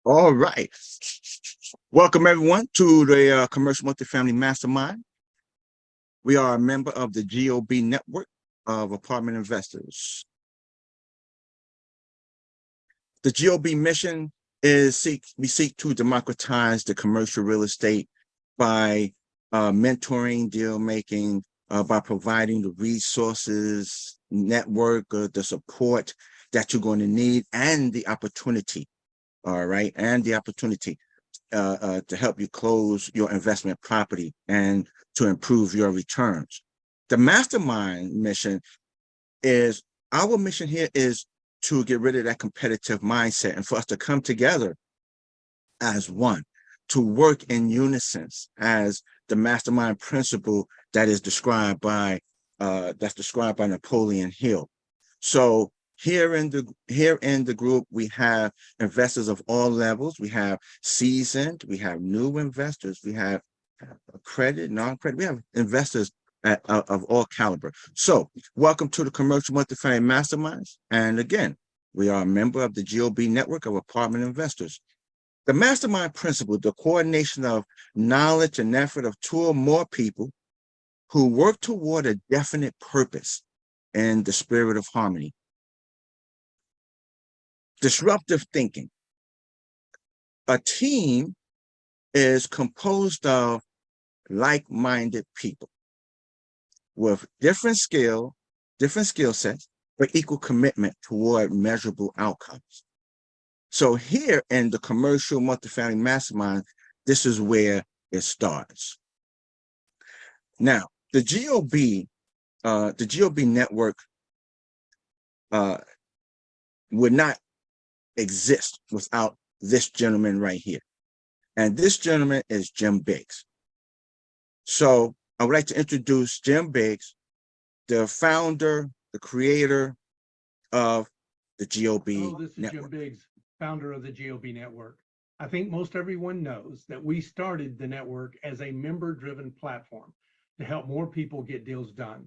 All right. Welcome, everyone, to the Commercial Multifamily Mastermind. We are a member of the GOB network of apartment investors. The GOB mission is we seek to democratize the commercial real estate by mentoring, deal making, by providing the resources, network, the support that you're going to need, and the opportunity. All right, and the opportunity to help you close your investment property and to improve your returns. The mastermind mission is, our mission here is to get rid of that competitive mindset and for us to come together as one, to work in unison as the mastermind principle that is described by Napoleon Hill. So here in the group, we have investors of all levels. We have seasoned, we have new investors, we have credit, non-credit, we have investors of all caliber. So welcome to the Commercial Multifamily Masterminds. And again, we are a member of the GOB network of apartment investors. The mastermind principle, the coordination of knowledge and effort of two or more people who work toward a definite purpose in the spirit of harmony. Disruptive thinking. A team is composed of like-minded people with different skill sets, but equal commitment toward measurable outcomes. So here in the Commercial Multifamily Mastermind, this is where it starts. Now, the GOB network would not exist without this gentleman right here. And this gentleman is Jim Biggs. So I would like to introduce Jim Biggs, the founder, the creator of the GOB Hello, this is network. Jim Biggs, founder of the GOB network. I think most everyone knows that we started the network as a member-driven platform to help more people get deals done.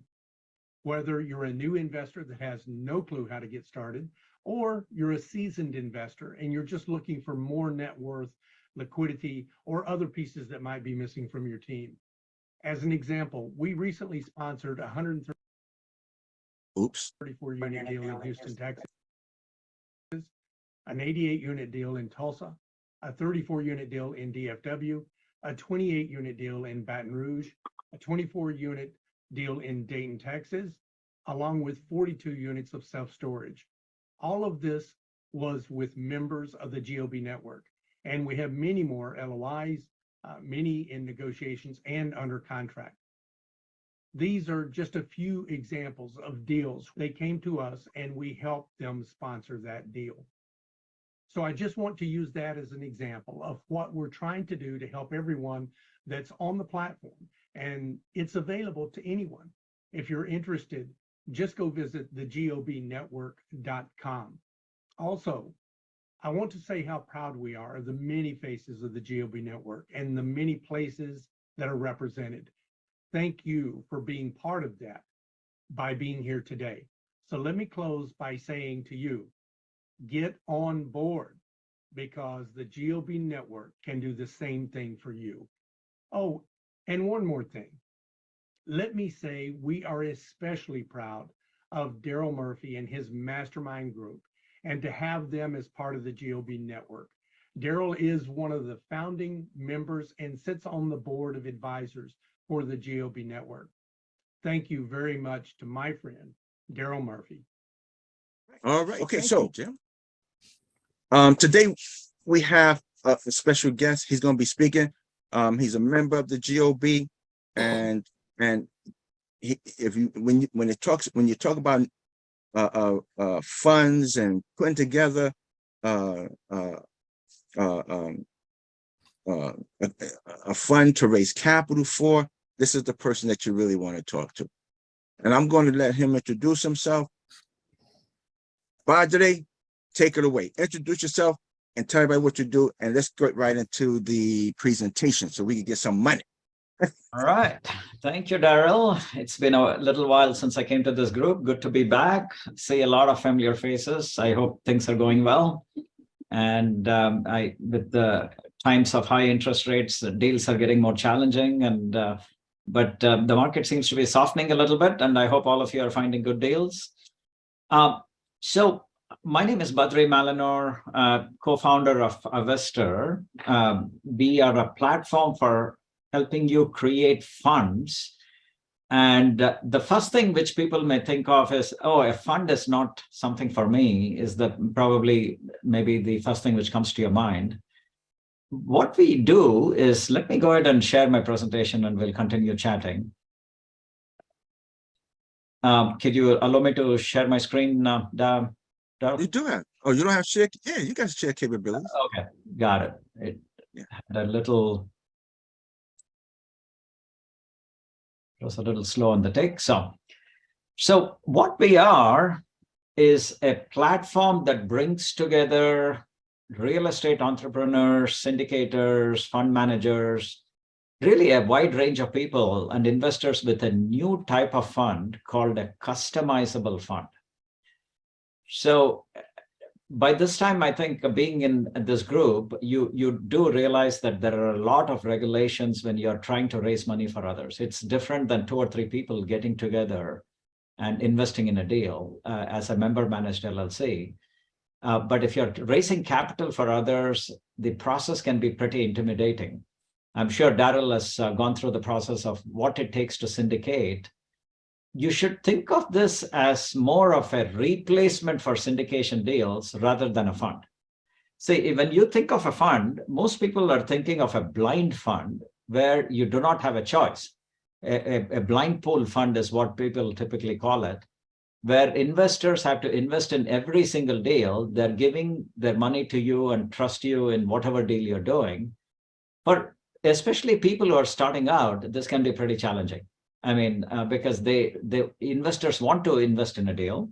Whether you're a new investor that has no clue how to get started, or you're a seasoned investor and you're just looking for more net worth, liquidity, or other pieces that might be missing from your team. As an example, we recently sponsored a 134 unit deal in Houston, Texas, an 88 unit deal in Tulsa, a 34 unit deal in DFW, a 28 unit deal in Baton Rouge, a 24 unit deal in Dayton, Texas, along with 42 units of self-storage. All of this was with members of the GOB network. And we have many more LOIs, many in negotiations and under contract. These are just a few examples of deals. They came to us and we helped them sponsor that deal. So I just want to use that as an example of what we're trying to do to help everyone that's on the platform. And it's available to anyone. If you're interested, just go visit thegobnetwork.com. Also, I want to say how proud we are of the many faces of the GOB network and the many places that are represented. Thank you for being part of that by being here today. So let me close by saying to you, get on board, because the GOB network can do the same thing for you. Oh, and one more thing. Let me say we are especially proud of Daryl Murphy and his mastermind group, and to have them as part of the GOB network. Daryl is one of the founding members and sits on the board of advisors for the GOB network. Thank you very much to my friend, Daryl Murphy. All right. Okay, so Jim. Today we have a special guest. He's going to be speaking. He's a member of the GOB, and he, if you when you talk about funds and putting together a fund to raise capital for, this is the person that you really want to talk to. And I'm going to let him introduce himself. Badri, take it away. Introduce yourself and tell everybody what you do, and let's get right into the presentation so we can get some money. All right. Thank you, Daryl. It's been a little while since I came to this group. Good to be back. See a lot of familiar faces. I hope things are going well. And with the times of high interest rates, the deals are getting more challenging. And but the market seems to be softening a little bit. And I hope all of you are finding good deals. So my name is Badri Malynur, co-founder of Avestor. We are a platform for helping you create funds. And the first thing which people may think of is, oh, a fund is not something for me, is that probably maybe the first thing which comes to your mind. What we do is, let me go ahead and share my presentation and we'll continue chatting. Could you allow me to share my screen now? You do have, oh, you don't have share? Yeah, you got share capabilities. Okay, got it. It had a little, it was a little slow on the take. So what we are is a platform that brings together real estate entrepreneurs, syndicators, fund managers, really a wide range of people and investors with a new type of fund called a customizable fund. So by this time, I think being in this group, you do realize that there are a lot of regulations when you're trying to raise money for others. It's different than 2 or 3 people getting together and investing in a deal as a member managed LLC. But if you're raising capital for others, the process can be pretty intimidating. I'm sure Daryl has gone through the process of what it takes to syndicate. You should think of this as more of a replacement for syndication deals rather than a fund. See, when you think of a fund, most people are thinking of a blind fund where you do not have a choice. A blind pool fund is what people typically call it, where investors have to invest in every single deal. They're giving their money to you and trust you in whatever deal you're doing. But especially people who are starting out, this can be pretty challenging. I mean, because the investors want to invest in a deal.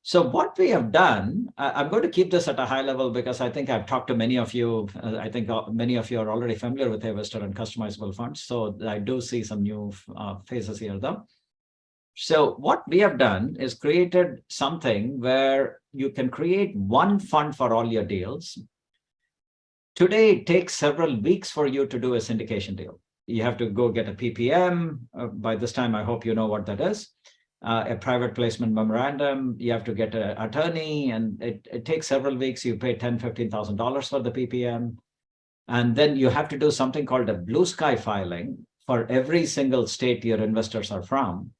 So what we have done, I'm going to keep this at a high level because I think I've talked to many of you. I think many of you are already familiar with Avestor and customizable funds. So I do see some new faces here though. So what we have done is created something where you can create one fund for all your deals. Today, it takes several weeks for you to do a syndication deal. You have to go get a PPM. By this time, I hope you know what that is. A private placement memorandum. You have to get an attorney, and it takes several weeks. You pay $10,000, $15,000 for the PPM. And then you have to do something called a blue sky filing for every single state your investors are from.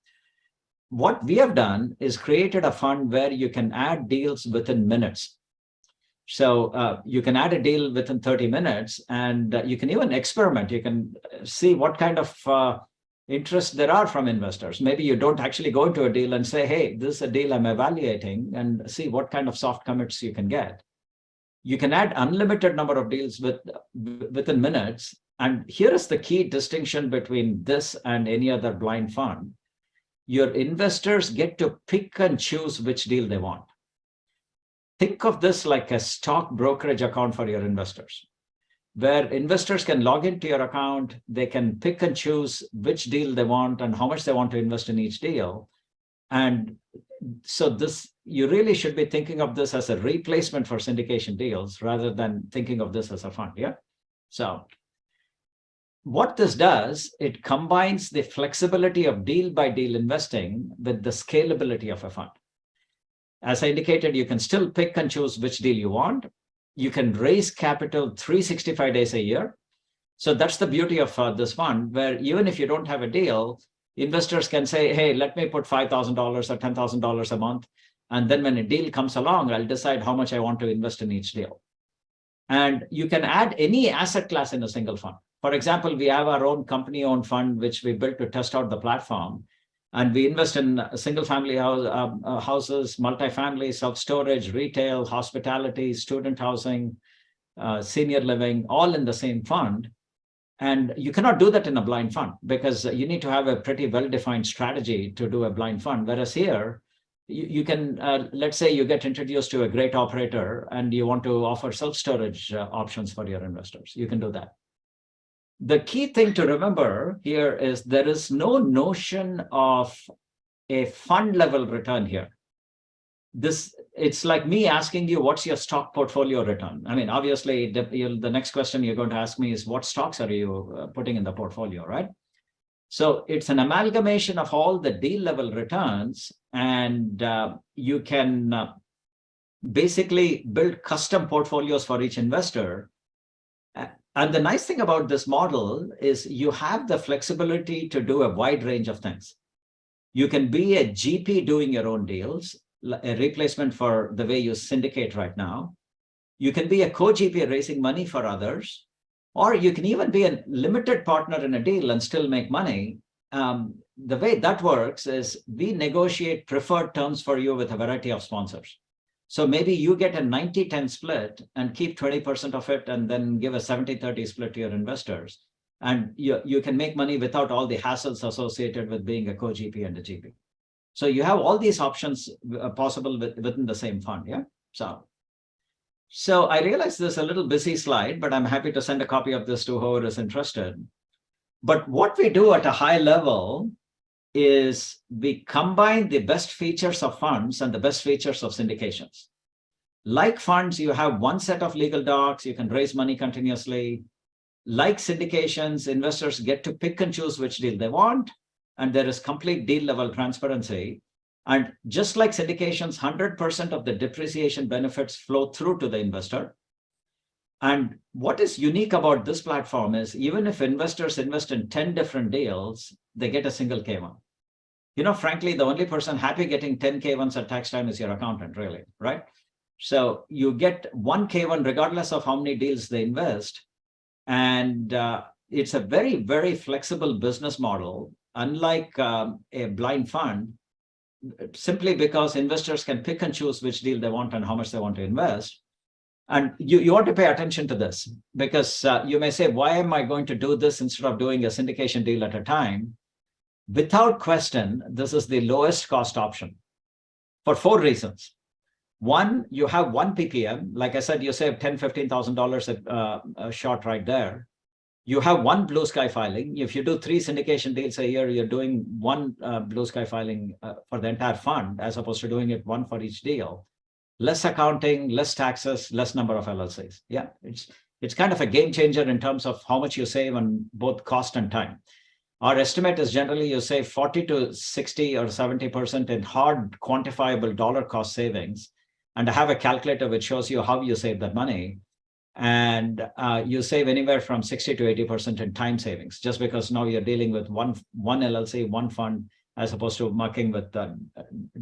What we have done is created a fund where you can add deals within minutes. So you can add a deal within 30 minutes, and you can even experiment. You can see what kind of interest there are from investors. Maybe you don't actually go into a deal and say, hey, this is a deal I'm evaluating, and see what kind of soft commits you can get. You can add unlimited number of deals within minutes. And here is the key distinction between this and any other blind fund. Your investors get to pick and choose which deal they want. Think of this like a stock brokerage account for your investors, where investors can log into your account. They can pick and choose which deal they want and how much they want to invest in each deal. And so this, you really should be thinking of this as a replacement for syndication deals rather than thinking of this as a fund. Yeah. So what this does, it combines the flexibility of deal by deal investing with the scalability of a fund. As I indicated, you can still pick and choose which deal you want. You can raise capital 365 days a year. So that's the beauty of this fund, where even if you don't have a deal, investors can say, hey, let me put $5,000 or $10,000 a month. And then when a deal comes along, I'll decide how much I want to invest in each deal. And you can add any asset class in a single fund. For example, we have our own company-owned fund, which we built to test out the platform. And we invest in single-family houses, multifamily, self-storage, retail, hospitality, student housing, senior living, all in the same fund. And you cannot do that in a blind fund because you need to have a pretty well-defined strategy to do a blind fund. Whereas here, you can, let's say you get introduced to a great operator and you want to offer self-storage options for your investors. You can do that. The key thing to remember here is there is no notion of a fund level return here. It's like me asking you, what's your stock portfolio return? I mean, obviously, the next question you're going to ask me is, what stocks are you putting in the portfolio, right? So it's an amalgamation of all the deal level returns, and you can basically build custom portfolios for each investor. And the nice thing about this model is you have the flexibility to do a wide range of things. You can be a GP doing your own deals, a replacement for the way you syndicate right now. You can be a co-GP raising money for others, or you can even be a limited partner in a deal and still make money. The way that works is we negotiate preferred terms for you with a variety of sponsors. So maybe you get a 90-10 split and keep 20% of it and then give a 70-30 split to your investors. And you can make money without all the hassles associated with being a co-GP and a GP. So you have all these options possible within the same fund, yeah? So I realize this is a little busy slide, but I'm happy to send a copy of this to whoever is interested. But what we do at a high level is we combine the best features of funds and the best features of syndications. Like funds, you have one set of legal docs, you can raise money continuously. Like syndications, investors get to pick and choose which deal they want, and there is complete deal level transparency. And just like syndications, 100% of the depreciation benefits flow through to the investor. And what is unique about this platform is even if investors invest in 10 different deals, they get a single K1. Frankly, the only person happy getting 10 K1s at tax time is your accountant, really, right? So you get one K1 regardless of how many deals they invest. And it's a very, very flexible business model, unlike a blind fund, simply because investors can pick and choose which deal they want and how much they want to invest. And you want to pay attention to this because you may say, why am I going to do this instead of doing a syndication deal at a time? Without question, this is the lowest cost option for 4 reasons. One, you have one PPM. Like I said, you save $10,000, $15,000 a shot right there. You have one blue sky filing. If you do 3 syndication deals a year, you're doing one blue sky filing for the entire fund, as opposed to doing it one for each deal. Less accounting, less taxes, less number of LLCs. Yeah, it's kind of a game changer in terms of how much you save on both cost and time. Our estimate is generally you save 40 to 60 or 70% in hard quantifiable dollar cost savings. And I have a calculator which shows you how you save that money. And you save anywhere from 60 to 80% in time savings, just because now you're dealing with one LLC, one fund, as opposed to mucking with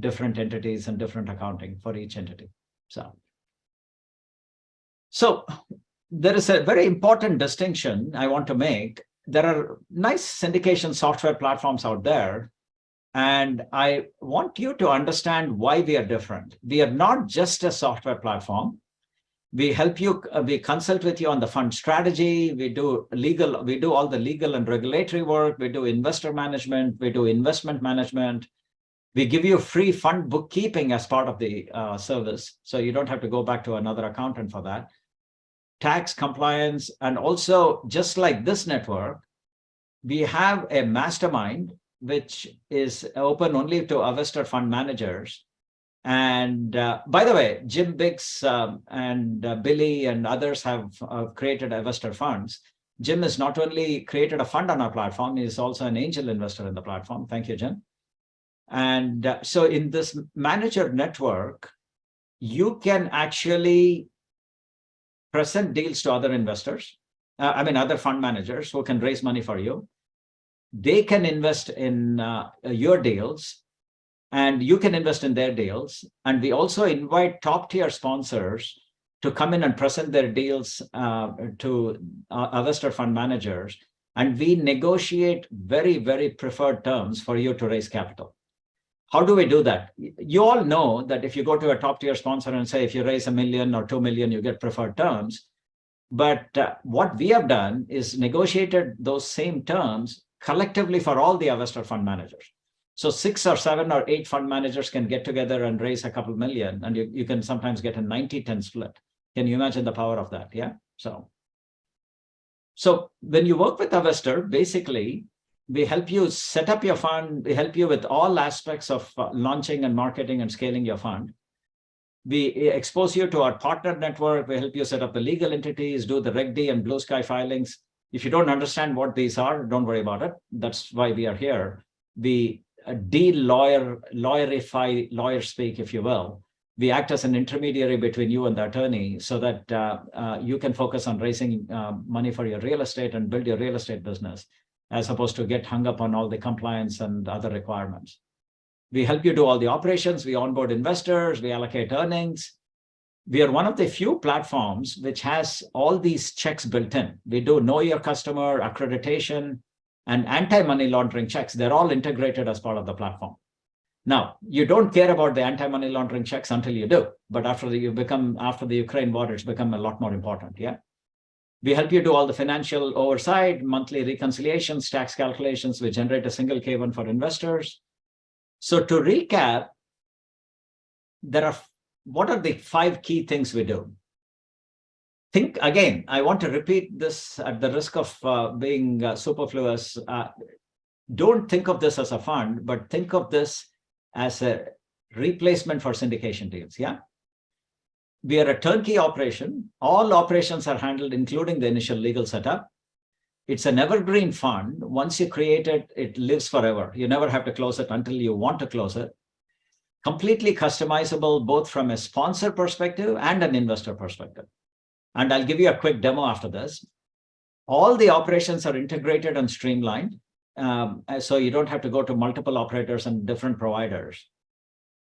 different entities and different accounting for each entity. So there is a very important distinction I want to make. There are nice syndication software platforms out there, and I want you to understand why we are different. We are not just a software platform. We help you, we consult with you on the fund strategy. We do all the legal and regulatory work. We do investor management. We do investment management. We give you free fund bookkeeping as part of the service. So you don't have to go back to another accountant for that. Tax compliance. And also, just like this network, we have a mastermind, which is open only to Avestor fund managers. And by the way, Jim Biggs and Billy and others have created Avestor funds. Jim has not only created a fund on our platform, he is also an angel investor in the platform. Thank you, Jim. And so in this manager network, you can actually present deals to other investors, other fund managers who can raise money for you. They can invest in your deals, and you can invest in their deals. And we also invite top tier sponsors to come in and present their deals to Avestor fund managers. And we negotiate very, very preferred terms for you to raise capital. How do we do that? You all know that if you go to a top tier sponsor and say, if you raise $1 million or $2 million, you get preferred terms. But what we have done is negotiated those same terms collectively for all the Avestor fund managers. So 6 or 7 or 8 fund managers can get together and raise a couple million, and you can sometimes get a 90-10 split. Can you imagine the power of that? Yeah. So when you work with Avestor, basically, we help you set up your fund. We help you with all aspects of launching and marketing and scaling your fund. We expose you to our partner network. We help you set up the legal entities, do the Reg D and Blue Sky filings. If you don't understand what these are, don't worry about it. That's why we are here. We lawyerify lawyer speak, if you will. We act as an intermediary between you and the attorney so that you can focus on raising money for your real estate and build your real estate business, as opposed to get hung up on all the compliance and other requirements. We help you do all the operations. We onboard investors. We allocate earnings. We are one of the few platforms which has all these checks built in. We do know your customer, accreditation, and anti-money laundering checks. They're all integrated as part of the platform. Now, you don't care about the anti-money laundering checks until you do. But after the Ukraine war, it's become a lot more important. Yeah. We help you do all the financial oversight, monthly reconciliations, tax calculations. We generate a single K1 for investors. So to recap, what are the 5 key things we do? Think again, I want to repeat this at the risk of being superfluous. Don't think of this as a fund, but think of this as a replacement for syndication deals. Yeah. We are a turnkey operation. All operations are handled, including the initial legal setup. It's an evergreen fund. Once you create it, it lives forever. You never have to close it until you want to close it. Completely customizable, both from a sponsor perspective and an investor perspective. And I'll give you a quick demo after this. All the operations are integrated and streamlined. So you don't have to go to multiple operators and different providers.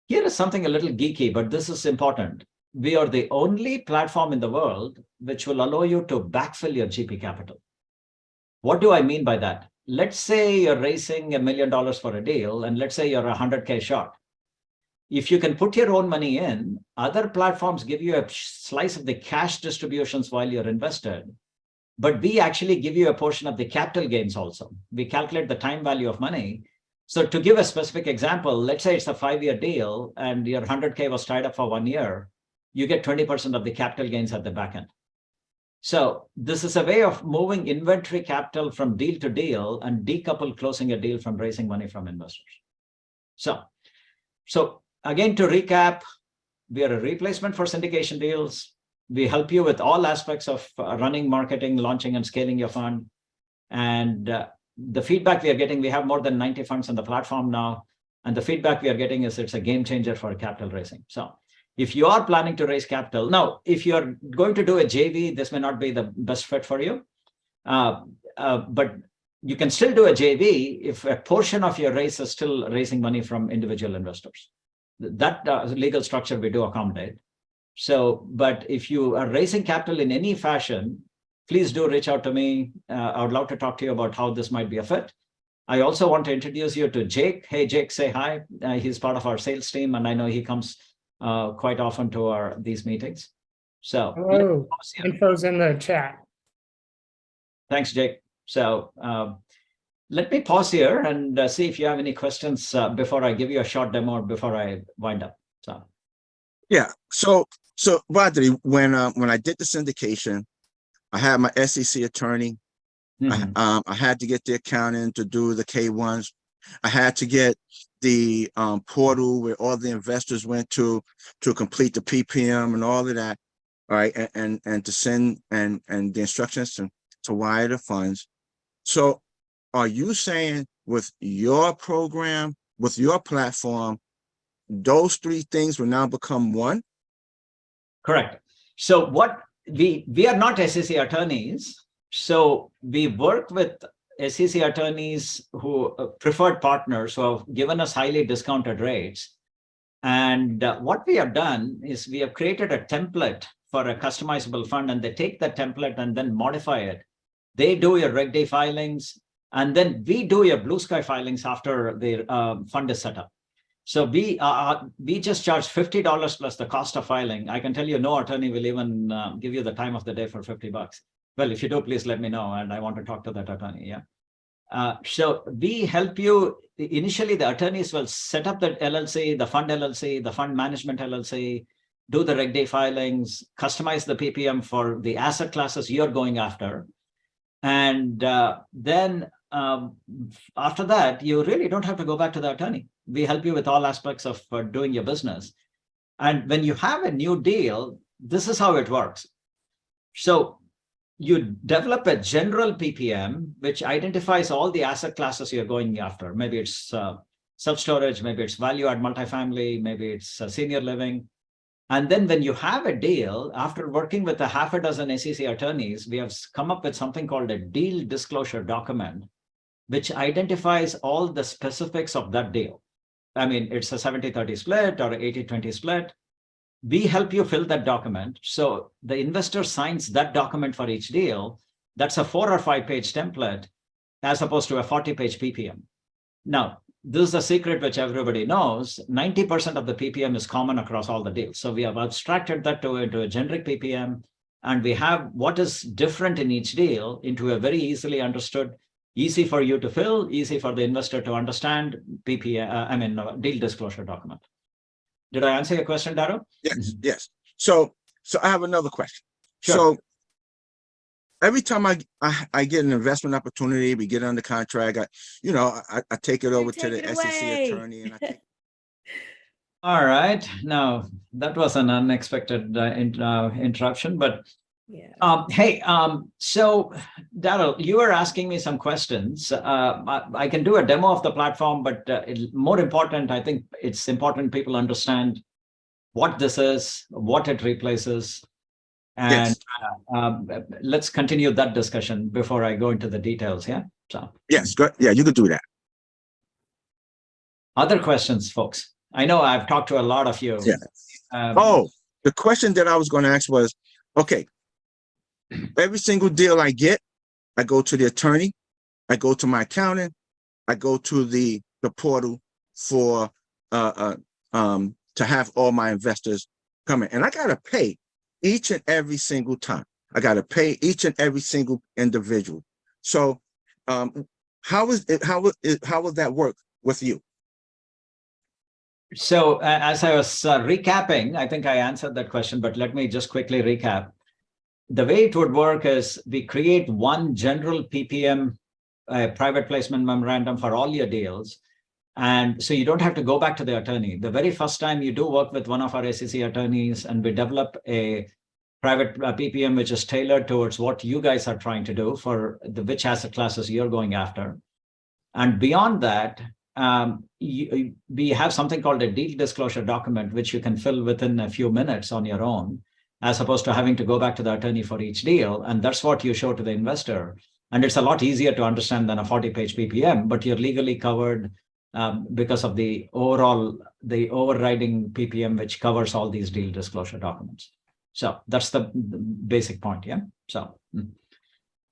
Here is something a little geeky, but this is important. We are the only platform in the world which will allow you to backfill your GP capital. What do I mean by that? Let's say you're raising $1 million for a deal, and let's say you're 100K short. If you can put your own money in, other platforms give you a slice of the cash distributions while you're invested. But we actually give you a portion of the capital gains also. We calculate the time value of money. So to give a specific example, let's say it's a 5-year deal and your 100K was tied up for 1 year. You get 20% of the capital gains at the back end. So this is a way of moving inventory capital from deal to deal and decouple closing a deal from raising money from investors. So again, to recap, we are a replacement for syndication deals. We help you with all aspects of running, marketing, launching, and scaling your fund. And the feedback we are getting, we have more than 90 funds on the platform now. And the feedback we are getting is it's a game changer for capital raising. So if you are planning to raise capital, now, if you're going to do a JV, this may not be the best fit for you. But you can still do a JV if a portion of your raise is still raising money from individual investors. That legal structure we do accommodate. So, but if you are raising capital in any fashion, please do reach out to me. I would love to talk to you about how this might be a fit. I also want to introduce you to Jake. Hey, Jake, say hi. He's part of our sales team, and I know he comes quite often to these meetings. So, hello, info's in the chat. Thanks, Jake. So let me pause here and see if you have any questions before I give you a short demo, before I wind up. So, yeah. So Badri, when I did the syndication, I had my SEC attorney. I had to get the accountant to do the K1s. I had to get the portal where all the investors went to complete the PPM and all of that. All right, and to send and the instructions. to wire the funds. So are you saying with your program, with your platform, those three things will now become one? Correct. So what we are not SEC attorneys. So we work with SEC attorneys who preferred partners who have given us highly discounted rates. And what we have done is we have created a template for a customizable fund, and they take that template and then modify it. They do your Reg D filings, and then we do your Blue Sky filings after the fund is set up. So we just charge $50 plus the cost of filing. I can tell you no attorney will even give you the time of the day for $50. Well, if you do, please let me know, and I want to talk to that attorney. Yeah. So we help you. Initially, the attorneys will set up the LLC, the fund management LLC, do the Reg D filings, customize the PPM for the asset classes you're going after. And then after that, you really don't have to go back to the attorney. We help you with all aspects of doing your business. And when you have a new deal, this is how it works. So you develop a general PPM, which identifies all the asset classes you're going after. Maybe it's self-storage, maybe it's value-add multifamily, maybe it's senior living. And then when you have a deal, after working with a half a dozen SEC attorneys, we have come up with something called a deal disclosure document, which identifies all the specifics of that deal. I mean, it's a 70-30 split or 80-20 split. We help you fill that document. So the investor signs that document for each deal. That's a 4 or 5 page template as opposed to a 40-page PPM. Now, this is a secret which everybody knows. 90% of the PPM is common across all the deals. So we have abstracted that into a generic PPM, and we have what is different in each deal into a very easily understood, easy for you to fill, easy for the investor to understand PPM, deal disclosure document. Did I answer your question, Daru? Yes, yes. So I have another question. Sure. So every time I get an investment opportunity, we get under contract, I take it over to the SEC attorney, and I take. All right. Now that was an unexpected interruption, but Yeah. hey, so Daryl, you were asking me some questions. I can do a demo of the platform, but more important, I think it's important people understand what this is, what it replaces, and Yes. let's continue that discussion before I go into the details. Yeah. So Yes, good. Yeah, you could do that. other questions, folks? I know I've talked to a lot of you. Yeah. The question that I was going to ask was, okay, every single deal I get, I go to the attorney, I go to my accountant, I go to the portal for to have all my investors come in, and I gotta pay each and every single time. I gotta pay each and every single individual. So, how will that work with you? So as I was recapping, I think I answered that question, but let me just quickly recap. The way it would work is we create one general PPM, private placement memorandum for all your deals. And so you don't have to go back to the attorney. The very first time you do work with one of our SEC attorneys, and we develop a private PPM, which is tailored towards what you guys are trying to do for which asset classes you're going after. And beyond that, we have something called a deal disclosure document, which you can fill within a few minutes on your own, as opposed to having to go back to the attorney for each deal. And that's what you show to the investor. And it's a lot easier to understand than a 40-page PPM, but you're legally covered because of the overriding PPM, which covers all these deal disclosure documents. So that's the basic point. Yeah. So.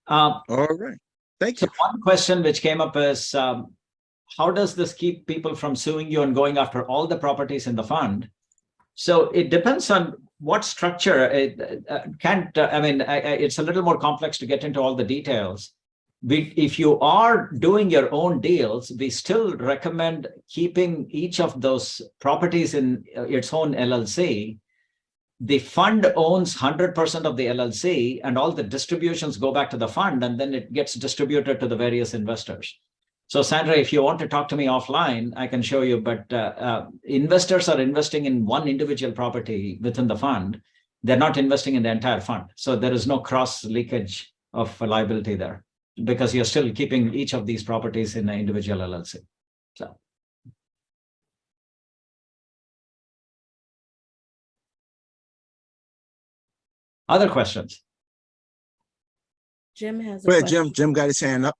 All right. Thank you. So one question which came up is, how does this keep people from suing you and going after all the properties in the fund? So it depends on what structure. It's a little more complex to get into all the details. If you are doing your own deals, we still recommend keeping each of those properties in its own LLC. The fund owns 100% of the LLC, and all the distributions go back to the fund, and then it gets distributed to the various investors. So Sandra, if you want to talk to me offline, I can show you, but investors are investing in one individual property within the fund. They're not investing in the entire fund. So there is no cross leakage of liability there, because you're still keeping each of these properties in an individual LLC. So. Other questions? Jim has a Go ahead, question. Jim got his hand up.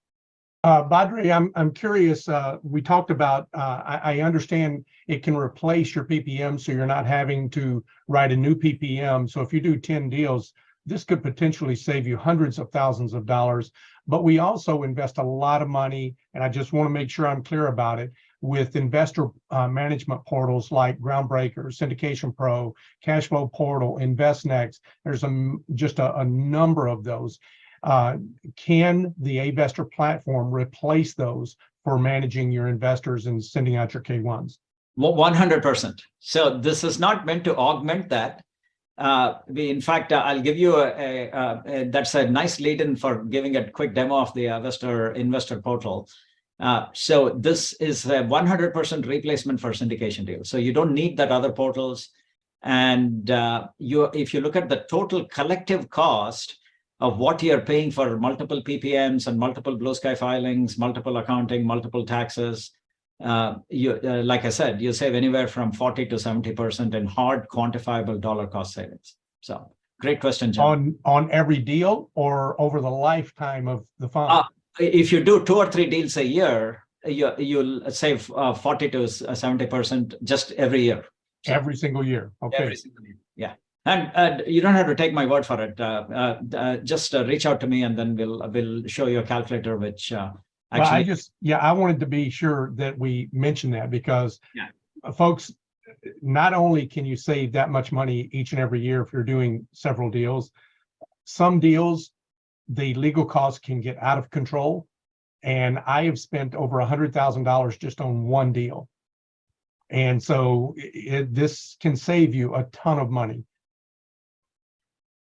Badri, I'm curious, we talked about, I understand it can replace your PPM, so you're not having to write a new PPM. So if you do 10 deals, this could potentially save you hundreds of thousands of dollars. But we also invest a lot of money, and I just want to make sure I'm clear about it, with investor management portals like Groundbreaker, Syndication Pro, Cashflow Portal, InvestNext. There's just a number of those. Can the Avestor platform replace those for managing your investors and sending out your K1s? 100%. So this is not meant to augment that. In fact, I'll give you that's a nice lead-in for giving a quick demo of the Avestor investor portal. So this is a 100% replacement for syndication deals. So you don't need that other portals. And if you look at the total collective cost of what you're paying for multiple PPMs and multiple blue sky filings, multiple accounting, multiple taxes, like I said, you save anywhere from 40 to 70% in hard quantifiable dollar cost savings. So great question, Jim. On every deal or over the lifetime of the fund? If you do 2 or 3 deals a year, you'll save 40 to 70% just every year. So, every single year. Okay. Every single year. Yeah. And you don't have to take my word for it. Just reach out to me, and then we'll show you a calculator, which actually. Well, I wanted to be sure that we mention that, because folks, not only can you save that much money each and every year if you're doing several deals, some deals, the legal costs can get out of control. And I have spent over $100,000 just on one deal. And so this can save you a ton of money.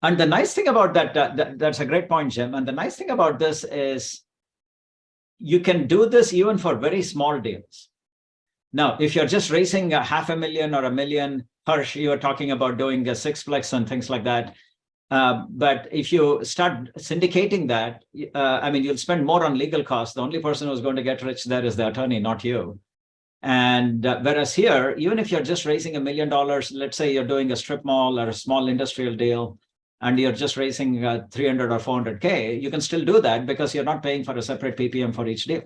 And the nice thing about that's a great point, Jim. And the nice thing about this is you can do this even for very small deals. Now, if you're just raising $500,000 or $1 million, Harsh, you were talking about doing a 6-plex and things like that. But if you start syndicating that, I mean, you'll spend more on legal costs. The only person who's going to get rich there is the attorney, not you. And whereas here, even if you're just raising $1 million, let's say you're doing a strip mall or a small industrial deal, and you're just raising 300 or 400K, you can still do that because you're not paying for a separate PPM for each deal.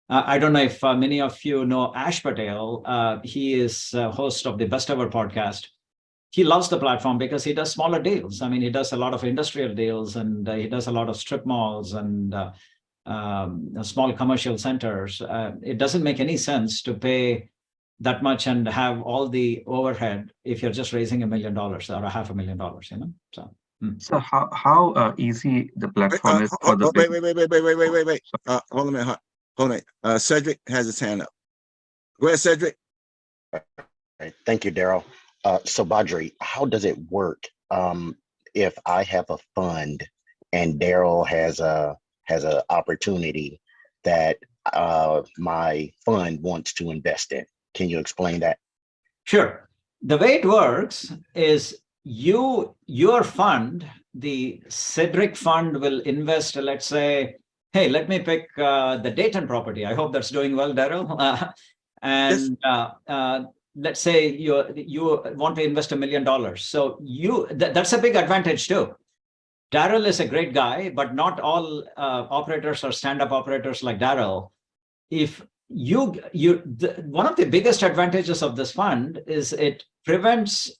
I don't know if many of you know Ash Patel. He is host of the Best Ever podcast. He loves the platform because he does smaller deals. I mean, he does a lot of industrial deals, and he does a lot of strip malls and small commercial centers. It doesn't make any sense to pay that much and have all the overhead if you're just raising $1 million or $500,000, you know. So how easy the platform is for the wait. Hold on a minute. Cedric has his hand up. Go ahead, Cedric. Right. Thank you, Daryl. So Badri, how does it work if I have a fund and Daryl has an opportunity that my fund wants to invest in? Can you explain that? Sure. The way it works is your fund, the Cedric fund, will invest, let's say, hey, let me pick the Dayton property. I hope that's doing well, Daryl. Let's say you want to invest $1 million. So that's a big advantage too. Daryl is a great guy, but not all operators are stand-up operators like Daryl. If one of the biggest advantages of this fund is it prevents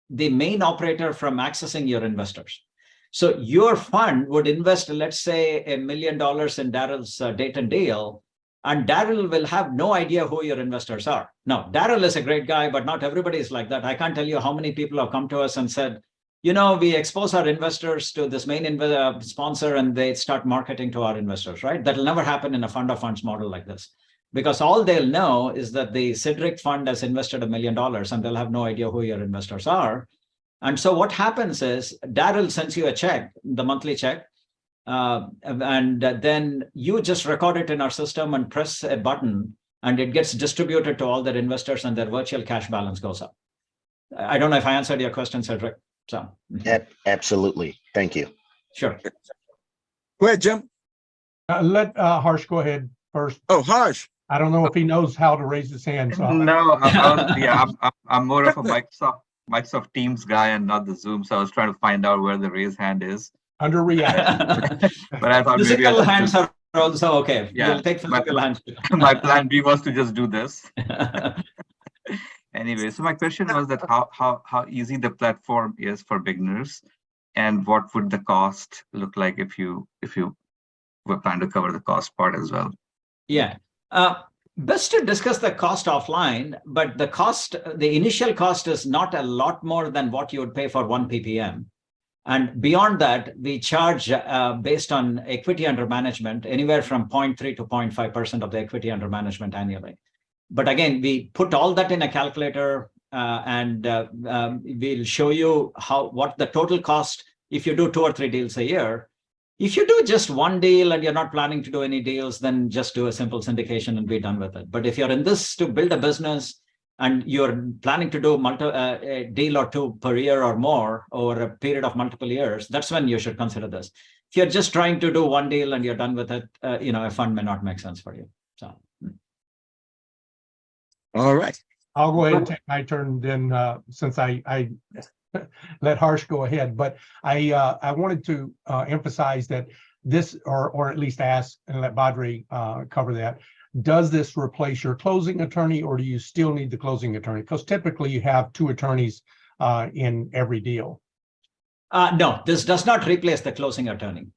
the main operator from accessing your investors. So your fund would invest, let's say, $1 million in Daryl's Dayton deal, and Daryl will have no idea who your investors are. Now, Daryl is a great guy, but not everybody is like that. I can't tell you how many people have come to us and said, you know, we expose our investors to this main sponsor and they start marketing to our investors, right? That'll never happen in a fund of funds model like this, because all they'll know is that the Cedric fund has invested $1 million and they'll have no idea who your investors are. And so what happens is Daryl sends you a check, the monthly check, and then you just record it in our system and press a button, and it gets distributed to all their investors and their virtual cash balance goes up. I don't know if I answered your question, Cedric. So Absolutely. Thank you. Sure. Go ahead, Jim. Let Harsh go ahead first. Oh, Harsh. I don't know if he knows how to raise his hand. So No, I'm more of a Microsoft Teams guy and not the Zoom. So I was trying to find out where the raise hand is. under reaction. But I thought maybe Physical I'll hands are also okay. Yeah, We'll take physical hands. my plan B was to just do this. Anyway, so my question was that how easy the platform is for beginners, and what would the cost look like if you were planning to cover the cost part as well? Yeah. Best to discuss the cost offline, but the initial cost is not a lot more than what you would pay for 1 ppm. And beyond that, we charge based on equity under management, anywhere from 0.3 to 0.5% of the equity under management annually. But again, we put all that in a calculator and we'll show you what the total cost if you do 2 or 3 deals a year. If you do just 1 deal and you're not planning to do any deals, then just do a simple syndication and be done with it. But if you're in this to build a business and you're planning to do a deal or 2 per year or more over a period of multiple years, that's when you should consider this. If you're just trying to do 1 deal and you're done with it, a fund may not make sense for you. So. All right. I'll go ahead and take my turn then, since I let Harsh go ahead. But I wanted to emphasize that this, or at least ask and let Badri cover that. Does this replace your closing attorney, or do you still need the closing attorney? Because typically you have 2 attorneys in every deal. No, this does not replace the closing attorney.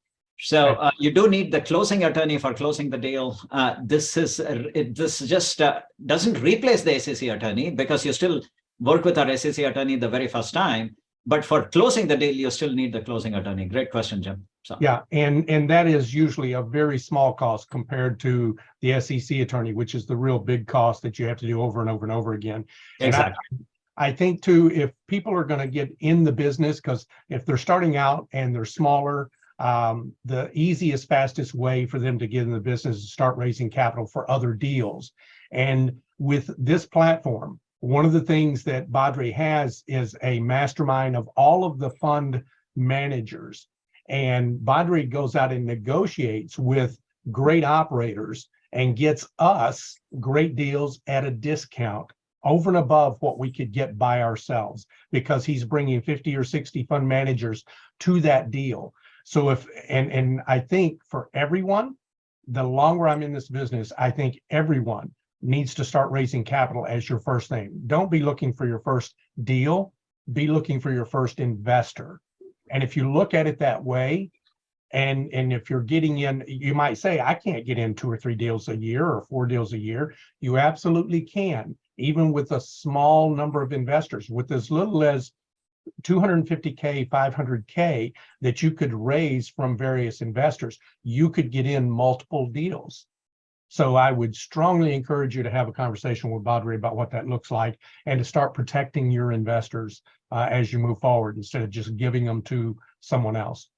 So you do need the closing attorney for closing the deal. This just doesn't replace the SEC attorney, because you still work with our SEC attorney the very first time. But for closing the deal, you still need the closing attorney. Great question, Jim. So. Yeah, and that is usually a very small cost compared to the SEC attorney, which is the real big cost that you have to do over and over and over again. Exactly. And I think too, if people are going to get in the business, because if they're starting out and they're smaller, the easiest, fastest way for them to get in the business is to start raising capital for other deals. And with this platform, one of the things that Badri has is a mastermind of all of the fund managers. And Badri goes out and negotiates with great operators and gets us great deals at a discount over and above what we could get by ourselves, because he's bringing 50 or 60 fund managers to that deal. So and I think for everyone, the longer I'm in this business, I think everyone needs to start raising capital as your first thing. Don't be looking for your first deal, be looking for your first investor. And if you look at it that way, and if you're getting in, you might say, I can't get in 2 or 3 deals a year or 4 deals a year. You absolutely can, even with a small number of investors, with as little as $250K, $500K that you could raise from various investors. You could get in multiple deals. So I would strongly encourage you to have a conversation with Badri about what that looks like, and to start protecting your investors as you move forward, instead of just giving them to someone else.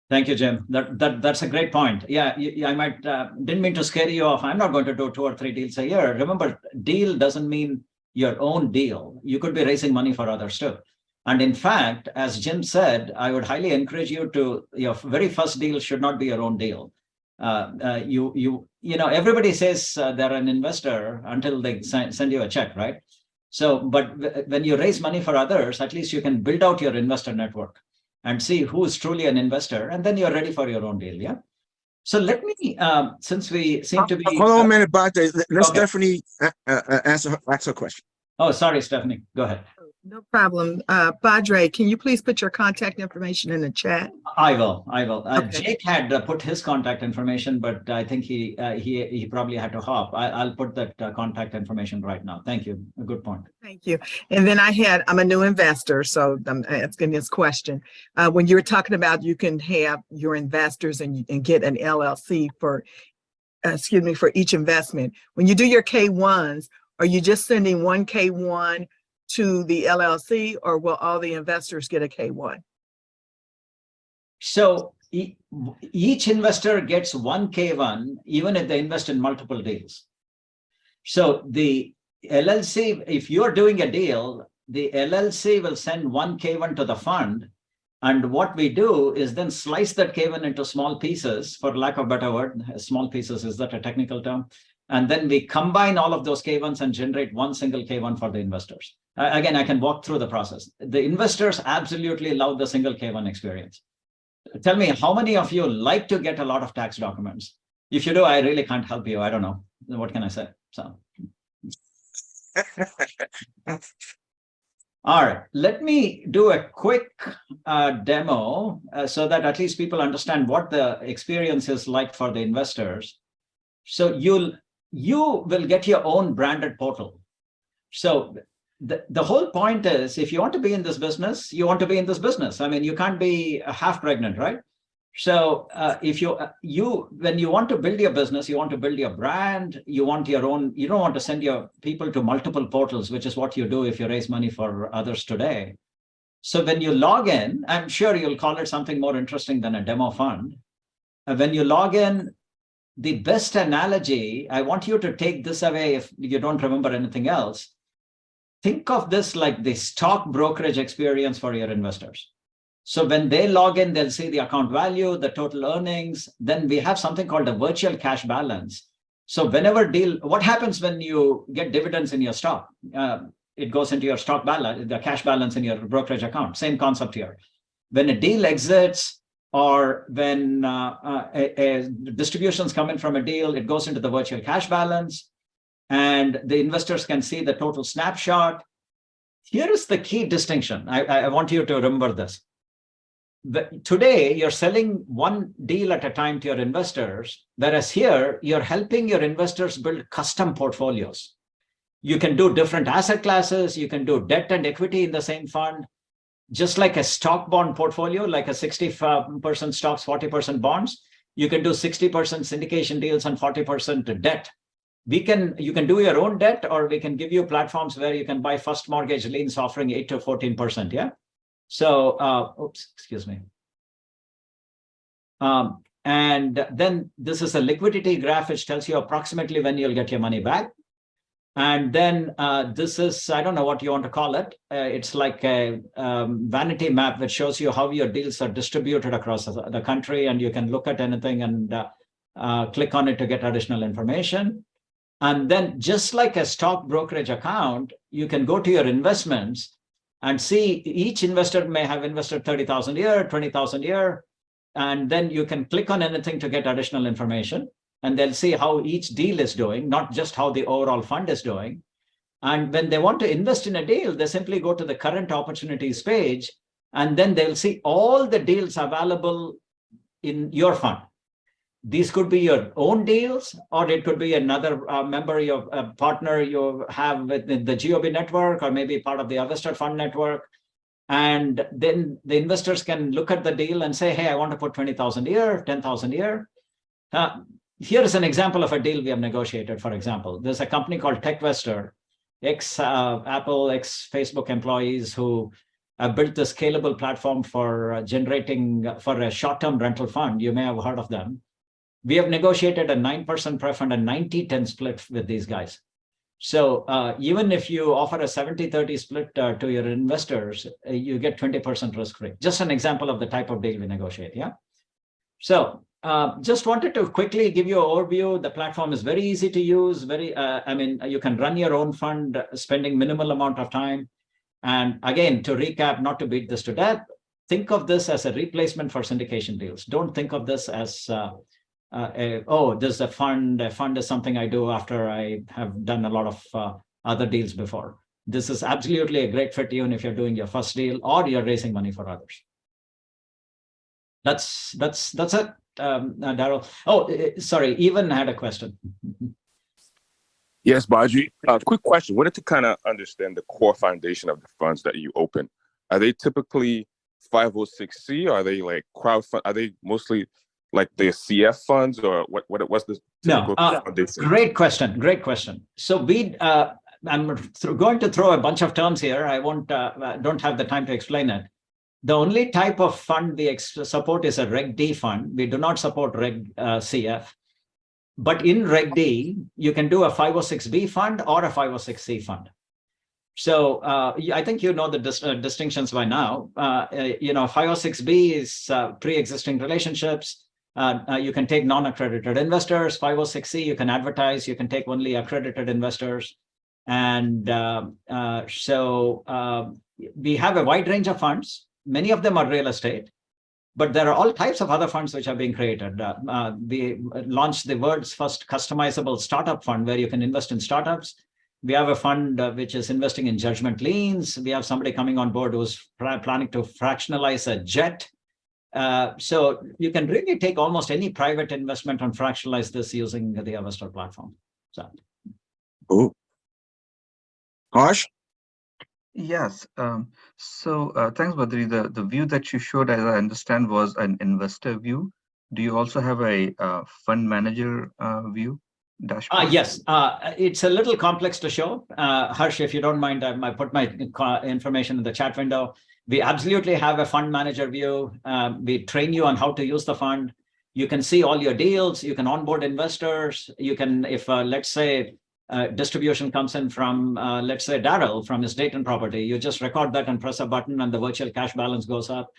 Thank you, Jim. That's a great point. Yeah, I might didn't mean to scare you off. I'm not going to do 2 or 3 deals a year. Remember, deal doesn't mean your own deal. You could be raising money for others too. And in fact, as Jim said, I would highly encourage you to, your very first deal should not be your own deal. Everybody says they're an investor until they send you a check, right? So, but when you raise money for others, at least you can build out your investor network and see who is truly an investor, and then you're ready for your own deal. Yeah. So let me, since we seem to be. Hold on a minute, Badri. Let's Okay. definitely ask a question. Oh, sorry, Stephanie. Go ahead. No problem. Badri, can you please put your contact information in the chat? I will. Okay. Jake had put his contact information, but I think he probably had to hop. I'll put that contact information right now. Thank you. A good point. Thank you. And then I'm a new investor, so I'm asking this question. When you were talking about you can have your investors and get an LLC for each investment. When you do your K1s, are you just sending one K1 to the LLC, or will all the investors get a K1? So each investor gets one K1, even if they invest in multiple deals. So the LLC, if you're doing a deal, the LLC will send one K1 to the fund, And what we do is then slice that K1 into small pieces, for lack of a better word. Small pieces, is that a technical term? And then we combine all of those K1s and generate one single K1 for the investors. Again, I can walk through the process. The investors absolutely love the single K1 experience. Tell me, how many of you like to get a lot of tax documents? If you do, I really can't help you. I don't know. What can I say? So. All right, let me do a quick demo so that at least people understand what the experience is like for the investors. So you will get your own branded portal. So the whole point is, if you want to be in this business, you want to be in this business. I mean, you can't be half pregnant, right? So if when you want to build your business, you want to build your brand, you want your own, you don't want to send your people to multiple portals, which is what you do if you raise money for others today. So when you log in, I'm sure you'll call it something more interesting than a demo fund. When you log in, the best analogy, I want you to take this away if you don't remember anything else. Think of this like the stock brokerage experience for your investors. So when they log in, they'll see the account value, the total earnings. Then we have something called a virtual cash balance. So whenever what happens when you get dividends in your stock? It goes into your stock balance, the cash balance in your brokerage account. Same concept here. When a deal exits, or when distributions come in from a deal, it goes into the virtual cash balance, and the investors can see the total snapshot. Here is the key distinction. I want you to remember this. Today, you're selling one deal at a time to your investors, whereas here, you're helping your investors build custom portfolios. You can do different asset classes. You can do debt and equity in the same fund. Just like a stock bond portfolio, like a 60% stocks, 40% bonds, you can do 60% syndication deals and 40% debt. You can do your own debt, or we can give you platforms where you can buy first mortgage liens offering 8 to 14%. Yeah. So, excuse me. And then this is a liquidity graph, which tells you approximately when you'll get your money back. And then this is, I don't know what you want to call it. It's like a vanity map that shows you how your deals are distributed across the country, and you can look at anything and click on it to get additional information. And then just like a stock brokerage account, you can go to your investments and see each investor may have invested 30,000 a year, 20,000 a year. And then you can click on anything to get additional information. And they'll see how each deal is doing, not just how the overall fund is doing. And when they want to invest in a deal, they simply go to the current opportunities page, and then they'll see all the deals available in your fund. These could be your own deals, or it could be another member, your partner you have within the GOB network, or maybe part of the Avestor fund network. And then the investors can look at the deal and say, hey, I want to put 20,000 a year, 10,000 a year. Here is an example of a deal we have negotiated, for example. There's a company called Avestor, ex-Apple, ex-Facebook employees who have built a scalable platform for generating for a short-term rental fund. You may have heard of them. We have negotiated a 9% pref and a 90-10 split with these guys. So even if you offer a 70-30 split to your investors, you get 20% risk-free. Just an example of the type of deal we negotiate, yeah? So just wanted to quickly give you an overview. The platform is very easy to use. You can run your own fund, spending minimal amount of time. And again, to recap, not to beat this to death, think of this as a replacement for syndication deals. Don't think of this as, there's a fund. A fund is something I do after I have done a lot of other deals before. This is absolutely a great fit, even if you're doing your first deal or you're raising money for others. That's it, Daryl. Oh, sorry, Evan had a question. Yes, Badri. Quick question. Wanted to kind of understand the core foundation of the funds that you open. Are they typically 506c? Or are they like crowdfund? Are they mostly like the CF funds, or what's the typical foundation? Great question. Great question. So I'm going to throw a bunch of terms here. I don't have the time to explain it. The only type of fund we support is a Reg D fund. We do not support Reg CF. But in Reg D, you can do a 506B fund or a 506C fund. I think you know the distinctions by now. 506B is pre-existing relationships. You can take non-accredited investors. 506C, you can advertise. You can take only accredited investors. And we have a wide range of funds. Many of them are real estate, but there are all types of other funds which are being created. We launched the world's first customizable startup fund where you can invest in startups. We have a fund which is investing in judgment liens. We have somebody coming on board who's planning to fractionalize a jet. So you can really take almost any private investment and fractionalize this using the Avestor platform. So, Harsh? Yes. Thanks, Badri. The view that you showed, as I understand, was an investor view. Do you also have a fund manager view dashboard? Yes. It's a little complex to show. Harsh, if you don't mind, I put my information in the chat window. We absolutely have a fund manager view. We train you on how to use the fund. You can see all your deals. You can onboard investors. You can, if let's say, distribution comes in from, let's say, Daryl from his Dayton property, you just record that and press a button and the virtual cash balance goes up.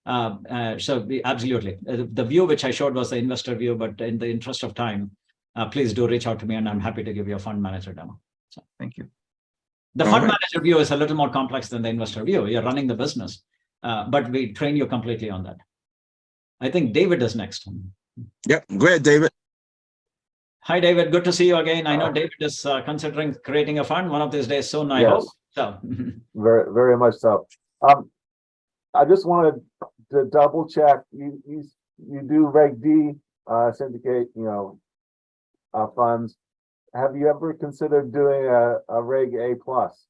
Absolutely. The view which I showed was the investor view, but in the interest of time, please do reach out to me and I'm happy to give you a fund manager demo. So, thank you. The fund manager view is a little more complex than the investor view. You're running the business, but we train you completely on that. I think David is next. Yep. Go ahead, David. Hi, David. Good to see you again. I know David is considering creating a fund one of these days soon, I hope. So. Very, very much so. I just wanted to double check. You do Reg D syndicate, funds. Have you ever considered doing a Reg A plus?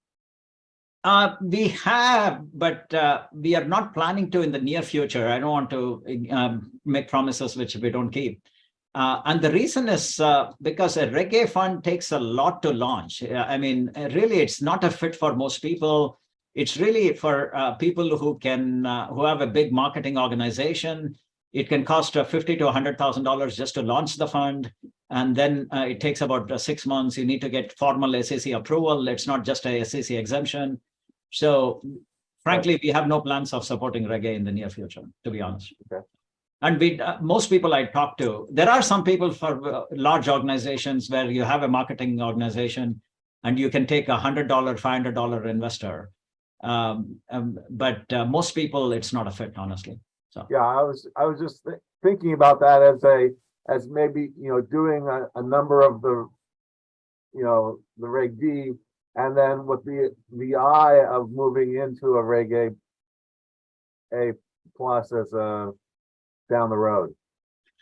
We have, but we are not planning to in the near future. I don't want to make promises which we don't keep. And the reason is because a Reg A fund takes a lot to launch. I mean, really, it's not a fit for most people. It's really for people who have a big marketing organization. It can cost $50,000 to $100,000 just to launch the fund. And then it takes about 6 months. You need to get formal SEC approval. It's not just a SEC exemption. So frankly, we have no plans of supporting Reg A in the near future, to be honest. Okay. And most people I talk to, there are some people for large organizations where you have a marketing organization and you can take $100, $500 investor. But most people, it's not a fit, honestly. So yeah, I was just thinking about that as maybe doing a number of the the Reg D, and then with the eye of moving into a Reg A plus as a down the road.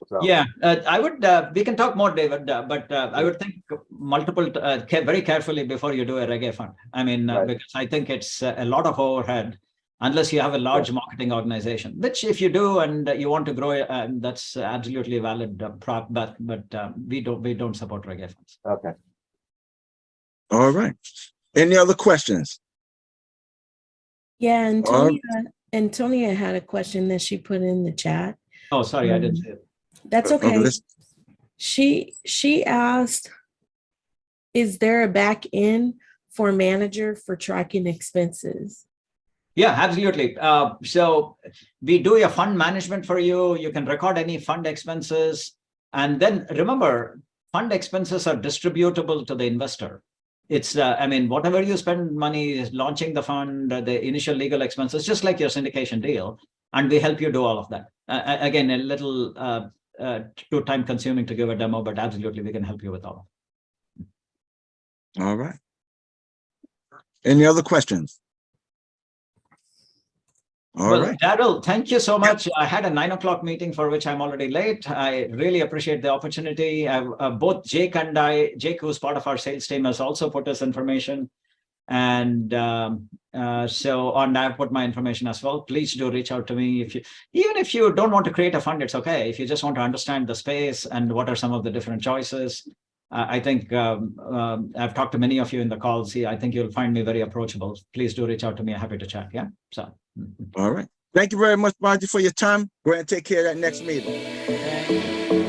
So. Yeah, I would. We can talk more, David. But I would think multiple, very carefully before you do a Reg A fund. I mean, because I think it's a lot of overhead, unless you have a large marketing organization. Which, if you do and you want to grow, that's absolutely valid. But we don't support Reg A funds. Okay. All right. Any other questions? Yeah, Antonia had a question that she put in the chat. Oh, sorry, I didn't see it. That's okay. She asked, is there a back end for manager for tracking expenses? Yeah, absolutely. So we do your fund management for you. You can record any fund expenses. And then remember, fund expenses are distributable to the investor. It's, I mean, whatever you spend money is launching the fund, the initial legal expenses, just like your syndication deal. And we help you do all of that. Again, a little too time consuming to give a demo, but absolutely we can help you with all of it. All right. Any other questions? All right. Daryl, thank you so much. I had a 9 o'clock meeting for which I'm already late. I really appreciate the opportunity. Both Jake and Jake, who's part of our sales team, has also put his information. And I've put my information as well. Please do reach out to me. Even if you don't want to create a fund, it's okay. If you just want to understand the space and what are some of the different choices, I think I've talked to many of you in the calls here. I think you'll find me very approachable. Please do reach out to me. I'm happy to chat. Yeah. So. All right. Thank you very much, Badri, for your time. Go ahead and take care of that next meeting. Thank you.